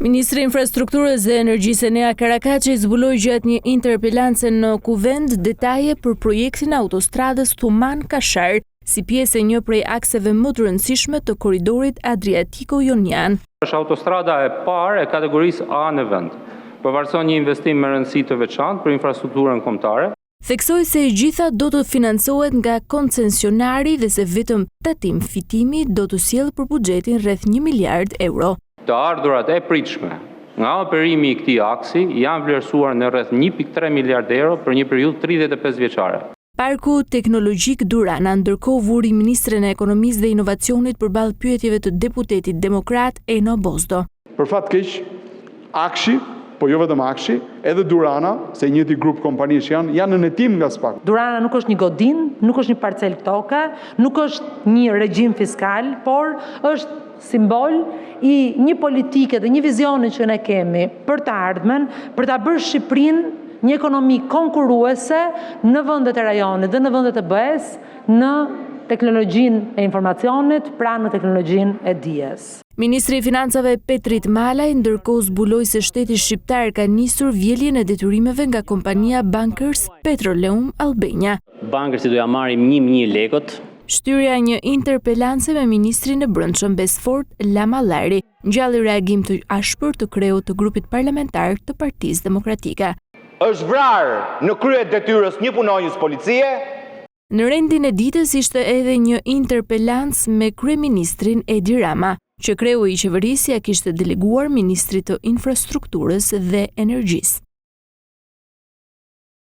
Ministri i Infrastrukturës dhe Energjisë Enea Karakaçi zbuloi gjatë një interpelance në Kuvend detaje për projektin e autostradës Thuman-Kashar, si pjesë e një prej akseve më të rëndësishme të korridorit Adriatiko-Jonian. Është autostrada e parë e kategorisë A në vend. Përvarëson një investim me rëndësi të veçantë për infrastrukturën kombëtare. Theksoi se e gjitha do të financohet nga koncesionari dhe se vetëm tatim fitimi do të sjellë për buxhetin rreth 1 miliard euro. Të ardhurat e pritshme nga operimi i këtij aksi janë vlerësuar në rreth 1.3 miliard euro për një periudhë 35 vjeçare. Parku teknologjik Durana ndërkohë vuri ministren e ekonomisë dhe inovacionit përballë pyetjeve të deputetit demokrat Eno Bozdo. Për fat keq, Akshi, po jo vetëm Akshi, edhe Durana, se njëti grup kompanish janë në hetim nga SPAK. Durana nuk është një godin, nuk është një parcel toka, nuk është një regjim fiskal, por është simbol i një politike dhe një vizioni që ne kemi për të ardhmen, për ta bërë Shqipërinë një ekonomi konkurruese në vendet e rajonit dhe në vendet e BE-s në teknologjinë e informacionit, pra në teknologjinë e dijes. Ministri i Financave Petrit Malaj ndërkohë zbuloi se shteti shqiptar ka nisur vjeljen e detyrimeve nga kompania Bankers Petroleum Albania. Bankersi do ja marrim 1.000 lekët. Shtyrja një interpelance me ministrin e brendshëm Besfort Lamallari, ngjalli reagim të ashpër të kreut të grupit parlamentar të Partisë Demokratike. Është vrarë në krye detyrës një punonjës policie. Në rendin e ditës ishte edhe një interpelancë me kryeministrin Edi Rama, që kreu i qeverisë ja kishte deleguar ministrit të infrastrukturës dhe energjisë.